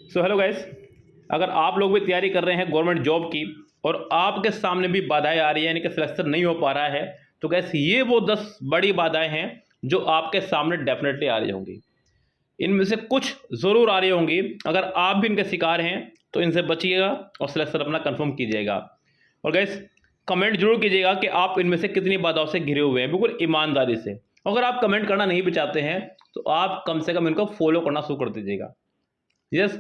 So hello guys, अगर आप लोग भी तैयारी कर रहे हैं गवर्नमेंट जॉब की और आपके सामने भी बाधाएं आ रही है, यानी कि सिलेक्शन नहीं हो पा रहा है, तो गैस ये वो 10 बड़ी बाधाएं हैं जो आपके सामने डेफिनेटली आ रही होंगी। इनमें से कुछ ज़रूर आ रही होंगी। अगर आप भी इनके शिकार हैं तो इनसे बचिएगा और सिलेक्शन अपना कंफर्म कीजिएगा। और गैस कमेंट जरूर कीजिएगा कि आप इनमें से कितनी बाधाओं से घिरे हुए हैं, बिल्कुल ईमानदारी से। अगर आप कमेंट करना नहीं भी चाहते हैं तो आप कम से कम इनको फॉलो करना शुरू कर दीजिएगा। यस,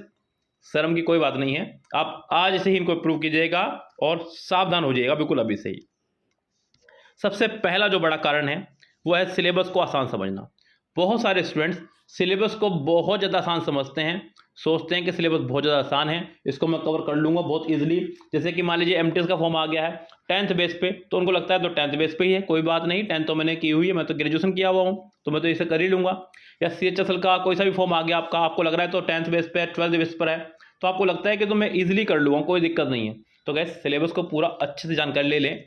शर्म की कोई बात नहीं है। आप आज से ही इनको प्रूव कीजिएगा और सावधान हो जाइएगा बिल्कुल अभी से ही। सबसे पहला जो बड़ा कारण है वो है सिलेबस को आसान समझना। बहुत सारे स्टूडेंट्स सिलेबस को बहुत ज़्यादा आसान समझते हैं, सोचते हैं कि सिलेबस बहुत ज़्यादा आसान है, इसको मैं कवर कर लूँगा बहुत इजीली। जैसे कि मान लीजिए एमटीएस का फॉर्म आ गया है 10th बेस पे, तो उनको लगता है तो 10th बेस पे ही है, कोई बात नहीं, 10th तो मैंने की हुई है, मैं तो ग्रेजुएशन किया हुआ हूँ, तो मैं तो इसे कर ही लूँगा। या CHSL का कोई सा भी फॉर्म आ गया आपका, आपको लग रहा है तो 10th बेस पे है, 12th बेस पर है, तो आपको लगता है कि तो मैं ईजिली कर लूँगा, कोई दिक्कत नहीं है। तो गैस सिलेबस को पूरा अच्छे से जानकारी ले लें,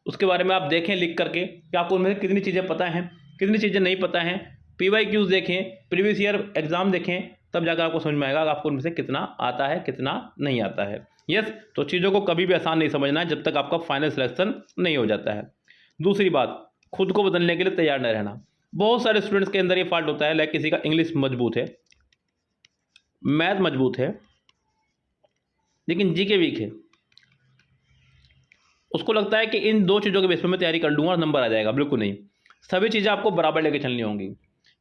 उसके बारे में आप देखें लिख करके कि आपको उनमें से कितनी चीज़ें पता हैं, कितनी चीज़ें नहीं पता हैं। PYQs देखें, प्रीवियस ईयर एग्जाम देखें, तब जाकर आपको समझ में आएगा कि आपको उनमें से कितना आता है, कितना नहीं आता है। यस, तो चीज़ों को कभी भी आसान नहीं समझना है जब तक आपका फाइनल सिलेक्शन नहीं हो जाता है। दूसरी बात, खुद को बदलने के लिए तैयार न रहना। बहुत सारे स्टूडेंट्स के अंदर ये फॉल्ट होता है, लाइक किसी का इंग्लिश मजबूत है, मैथ मजबूत है, लेकिन जीके वीक है। उसको लगता है कि इन दो चीज़ों के बेस पर मैं तैयारी कर लूँगा और नंबर आ जाएगा। बिल्कुल नहीं, सभी चीज़ें आपको बराबर लेके चलनी होंगी।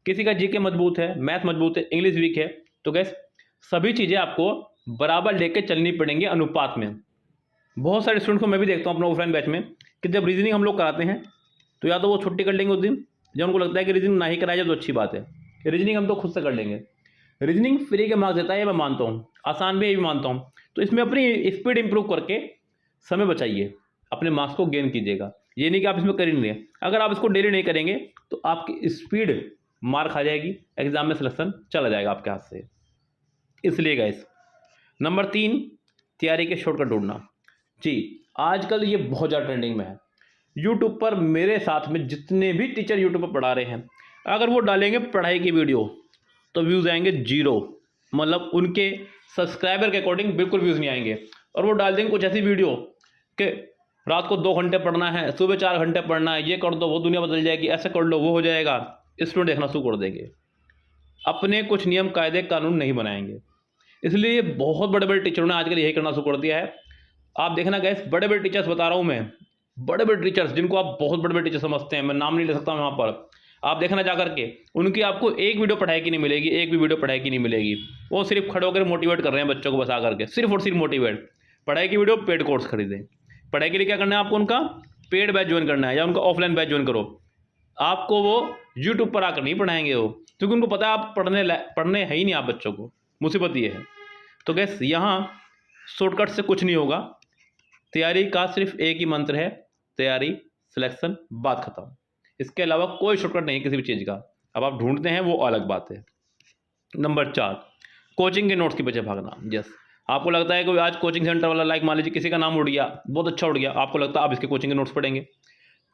किसी का जीके मजबूत है, मैथ मजबूत है, इंग्लिश वीक है, तो गैस सभी चीज़ें आपको बराबर लेके चलनी पड़ेंगी अनुपात में। बहुत सारे स्टूडेंट्स को मैं भी देखता हूँ अपने ऑफलाइन बैच में कि जब रीजनिंग हम लोग कराते हैं तो या तो वो छुट्टी कर लेंगे उस दिन, जब उनको लगता है कि रीजनिंग ना ही कराया जाए तो अच्छी बात है, रीजनिंग हम तो खुद से कर लेंगे। रीजनिंग फ्री के मार्क्स देता है, ये मैं मानता हूँ, आसान भी ये भी मानता हूँ। तो इसमें अपनी स्पीड इंप्रूव करके समय बचाइए, अपने मार्क्स को गेन कीजिएगा। ये नहीं कि आप इसमें कर ही नहीं रहे, अगर आप इसको डेली नहीं करेंगे तो आपकी स्पीड मार खा जाएगी, एग्जाम में सिलेक्शन चला जाएगा आपके हाथ से। इसलिए गाइस, नंबर 3, तैयारी के शॉर्टकट ढूंढना। जी, आजकल ये बहुत ज़्यादा ट्रेंडिंग में है। यूट्यूब पर मेरे साथ में जितने भी टीचर यूट्यूब पर पढ़ा रहे हैं, अगर वो डालेंगे पढ़ाई की वीडियो तो व्यूज़ आएंगे 0, मतलब उनके सब्सक्राइबर के अकॉर्डिंग बिल्कुल व्यूज़ नहीं आएंगे। और वो डाल देंगे कुछ ऐसी वीडियो कि रात को 2 घंटे पढ़ना है, सुबह 4 घंटे पढ़ना है, ये कर दो वो दुनिया बदल जाएगी, ऐसे कर लो वो हो जाएगा, स्टूडेंट देखना शुरू कर देंगे। अपने कुछ नियम कायदे कानून नहीं बनाएंगे। इसलिए बहुत बड़े बड़े टीचरों ने आजकल यही करना शुरू कर दिया है। आप देखना गैस, बड़े बड़े टीचर्स बता रहा हूँ मैं, बड़े बड़े टीचर्स जिनको आप बहुत बड़े बड़े टीचर समझते हैं, मैं नाम नहीं ले सकता वहाँ पर, आप देखना जा करके उनकी आपको एक वीडियो पढ़ाई की नहीं मिलेगी, एक भी वीडियो पढ़ाई की नहीं मिलेगी। वो सिर्फ खड़े होकर मोटिवेट कर रहे हैं बच्चों को बस आकर के, सिर्फ और सिर्फ मोटिवेट। पढ़ाई की वीडियो, पेड कोर्स खरीदें। पढ़ाई के लिए क्या करना है आपको, उनका पेड बैच ज्वाइन करना है या उनका ऑफलाइन बैच ज्वाइन करो। आपको वो यूट्यूब पर आकर नहीं पढ़ाएंगे वो, क्योंकि उनको पता है आप पढ़ने है ही नहीं आप बच्चों को। मुसीबत ये है। तो गैस यहाँ शॉर्टकट से कुछ नहीं होगा। तैयारी का सिर्फ एक ही मंत्र है, तैयारी, सिलेक्शन, बात खत्म। इसके अलावा कोई शॉर्टकट नहीं किसी भी चीज़ का। अब आप ढूंढते हैं वो अलग बात है। नंबर 4, कोचिंग के नोट्स के पीछे भागना। यस, आपको लगता है कि आज कोचिंग सेंटर वाला, लाइक मान लीजिए किसी का नाम उड़ गया, बहुत अच्छा उड़ गया, आपको लगता है आप इसके कोचिंग के नोट्स पढ़ेंगे।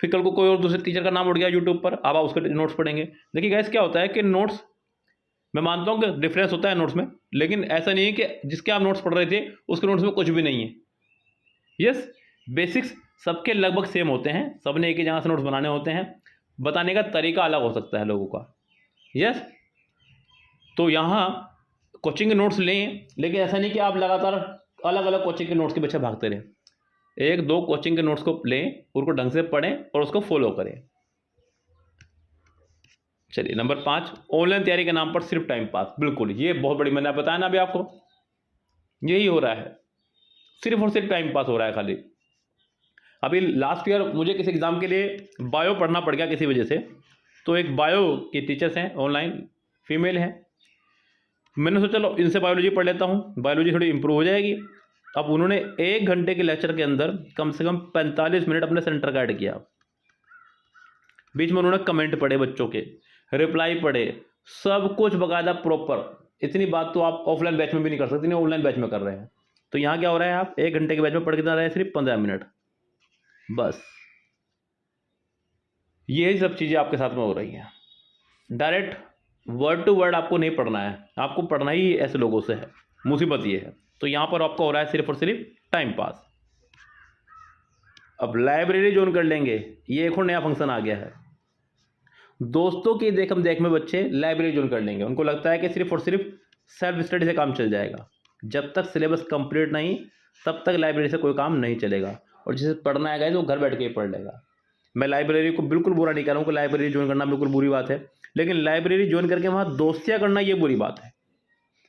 फिर कल को कोई और दूसरे टीचर का नाम उड़ गया यूट्यूब पर, अब आप उसके नोट्स पढ़ेंगे। देखिए गैस, क्या होता है कि नोट्स, मैं मानता हूँ कि डिफरेंस होता है नोट्स में, लेकिन ऐसा नहीं है कि जिसके आप नोट्स पढ़ रहे थे उसके नोट्स में कुछ भी नहीं है। यस, बेसिक्स सबके लगभग सेम होते हैं, सबने एक ही जगह से नोट्स बनाने होते हैं, बताने का तरीका अलग हो सकता है लोगों का। यस, तो यहाँ कोचिंग के नोट्स लें, लेकिन ऐसा नहीं कि आप लगातार अलग अलग कोचिंग के नोट्स के पीछे भागते रहें। 1-2 कोचिंग के नोट्स को लें, उनको ढंग से पढ़ें और उसको फॉलो करें। चलिए नंबर 5, ऑनलाइन तैयारी के नाम पर सिर्फ टाइम पास। बिल्कुल, ये बहुत बड़ी, मैंने बताया ना अभी आपको, यही हो रहा है, सिर्फ और सिर्फ टाइम पास हो रहा है खाली। अभी लास्ट ईयर मुझे किसी एग्ज़ाम के लिए बायो पढ़ना पड़ गया किसी वजह से, तो एक बायो की टीचर्स हैं ऑनलाइन, फीमेल हैं, मैंने सोचा चलो इनसे बायोलॉजी पढ़ लेता हूँ, बायोलॉजी थोड़ी इंप्रूव हो जाएगी। अब उन्होंने 1 घंटे के लेक्चर के अंदर कम से कम 45 मिनट अपने सेंटर का ऐड किया। बीच में उन्होंने कमेंट पढ़े बच्चों के, रिप्लाई पढ़े, सब कुछ बकायदा प्रॉपर। इतनी बात तो आप ऑफलाइन बैच में भी नहीं कर सकते, ऑनलाइन बैच में कर रहे हैं। तो यहाँ क्या हो रहा है, आप 1 घंटे के बैच में पढ़ के जा रहे हैं सिर्फ 15 मिनट, बस यही सब चीज़ें आपके साथ में हो रही हैं। डायरेक्ट वर्ड टू वर्ड आपको नहीं पढ़ना है, आपको पढ़ना ही ऐसे लोगों से है। मुसीबत ये है। तो यहाँ पर आपका हो रहा है सिर्फ और सिर्फ टाइम पास। अब लाइब्रेरी ज्वाइन कर लेंगे, ये एक और नया फंक्शन आ गया है। दोस्तों की देख में बच्चे लाइब्रेरी ज्वाइन कर लेंगे, उनको लगता है कि सिर्फ और सिर्फ सेल्फ स्टडी से काम चल जाएगा। जब तक सिलेबस कंप्लीट नहीं तब तक लाइब्रेरी से कोई काम नहीं चलेगा, और जिसे पढ़ना है गाइस वो घर बैठ के ही पढ़ लेगा। मैं लाइब्रेरी को बिल्कुल बुरा नहीं कह रहा हूँ कि लाइब्रेरी ज्वाइन करना बिल्कुल बुरी बात है, लेकिन लाइब्रेरी ज्वाइन करके वहाँ दोस्तियाँ करना ये बुरी बात है।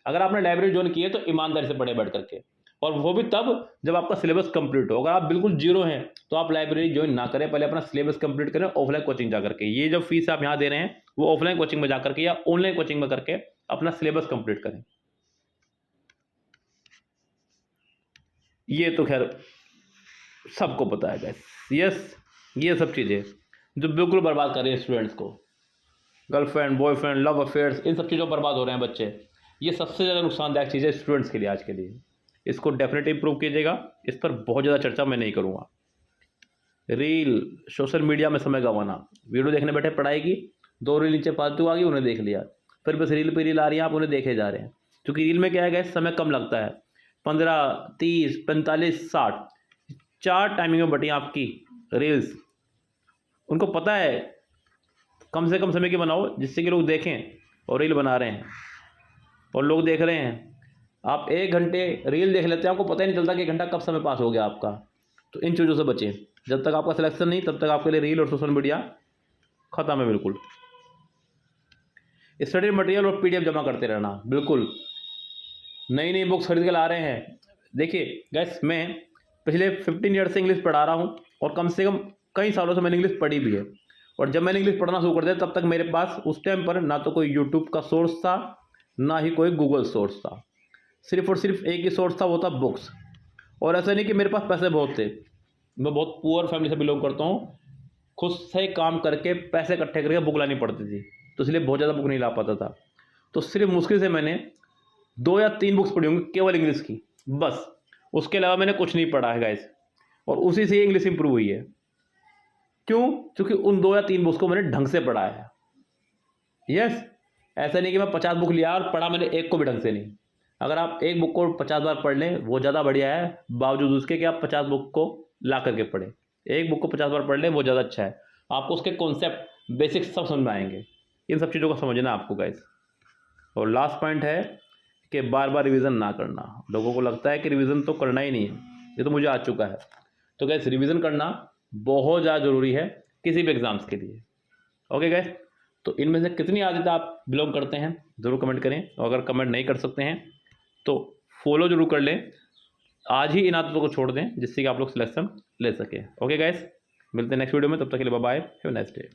अगर आपने लाइब्रेरी ज्वाइन की है तो ईमानदारी से पढ़े बैठ करके, और वो भी तब जब आपका सिलेबस कंप्लीट हो। अगर आप बिल्कुल जीरो हैं तो आप लाइब्रेरी ज्वाइन ना करें, पहले अपना सिलेबस कंप्लीट करें ऑफलाइन कोचिंग जा करके। ये जो फीस आप यहाँ दे रहे हैं वो ऑफलाइन कोचिंग में जा करके या ऑनलाइन कोचिंग में करके अपना सिलेबस कंप्लीट करें। ये तो खैर सबको पता है गाइस। यस, ये सब चीज़ें जो बिल्कुल बर्बाद कर रही है स्टूडेंट्स को, गर्लफ्रेंड, बॉयफ्रेंड, लव अफेयर्स, इन सब चीज़ों पर बर्बाद हो रहे हैं बच्चे। ये सबसे ज़्यादा नुकसानदायक चीज़ है स्टूडेंट्स के लिए आज के लिए। इसको डेफिनेटली इम्प्रूव कीजिएगा, इस पर बहुत ज़्यादा चर्चा मैं नहीं करूँगा। रील, सोशल मीडिया में समय गंवाना, वीडियो देखने बैठे पढ़ाई की, 2 रील नीचे फालतू आ गई, उन्हें देख लिया, फिर बस रील पे रील आ रही है, आप उन्हें देखे जा रहे हैं। क्योंकि रील में क्या है गाइस, समय कम लगता है, 15, 30, 45, 60, 4 टाइमिंग में बटी आपकी रील्स। उनको पता है कम से कम समय की बनाओ जिससे कि लोग देखें, और रील बना रहे हैं और लोग देख रहे हैं। आप 1 घंटे रील देख लेते हैं, आपको पता ही नहीं चलता कि 1 घंटा कब समय पास हो गया आपका। तो इन चीज़ों से बचें। जब तक आपका सिलेक्शन नहीं तब तक आपके लिए रील और सोशल मीडिया खत्म है बिल्कुल। स्टडी मटेरियल और PDF जमा करते रहना, बिल्कुल नई नई बुक्स खरीद के ला रहे हैं। देखिए गैस, मैं पिछले 15 ईयर से इंग्लिश पढ़ा रहा हूँ, और कम से कम कई सालों से मैंने इंग्लिश पढ़ी भी है। और जब मैंने इंग्लिश पढ़ना शुरू कर दिया तब तक मेरे पास उस टाइम पर ना तो कोई यूट्यूब का सोर्स था, ना ही कोई गूगल सोर्स था। सिर्फ और सिर्फ एक ही सोर्स था, वो था बुक्स। और ऐसा नहीं कि मेरे पास पैसे बहुत थे, मैं बहुत पुअर फैमिली से बिलोंग करता हूँ। खुद से काम करके पैसे इकट्ठे करके बुक लानी पड़ती थी, तो इसलिए बहुत ज़्यादा बुक नहीं ला पाता था। तो सिर्फ मुश्किल से मैंने 2 या 3 बुक्स पढ़ी होंगी केवल इंग्लिश की, बस। उसके अलावा मैंने कुछ नहीं पढ़ा है गाइस, और उसी से इंग्लिश इंप्रूव हुई है। क्यों? क्योंकि उन 2 या 3 बुक्स को मैंने ढंग से पढ़ा है। यस, ऐसा नहीं कि मैं 50 बुक लिया और पढ़ा मैंने एक को भी ढंग से नहीं। अगर आप एक बुक को 50 बार पढ़ लें वो ज़्यादा बढ़िया है, बावजूद उसके कि आप 50 बुक को ला करके पढ़ें। एक बुक को 50 बार पढ़ लें वो ज़्यादा अच्छा है, आपको उसके कॉन्सेप्ट, बेसिक्स सब समझ में आएंगे। इन सब चीज़ों को समझना है आपको गाइस। और लास्ट पॉइंट है कि बार बार रिवीजन ना करना। लोगों को लगता है कि रिवीजन तो करना ही नहीं है, ये तो मुझे आ चुका है। तो गाइस, रिवीजन करना बहुत ज़्यादा ज़रूरी है किसी भी एग्ज़ाम्स के लिए। ओके गाइस, तो इनमें से कितनी आदत आप बिलोंग करते हैं ज़रूर कमेंट करें, और अगर कमेंट नहीं कर सकते हैं तो फॉलो जरूर कर लें। आज ही इन आदतों को छोड़ दें जिससे कि आप लोग सिलेक्शन ले सकें। ओके गाइस, मिलते हैं नेक्स्ट वीडियो में, तब तक के लिए bye bye, have a nice day.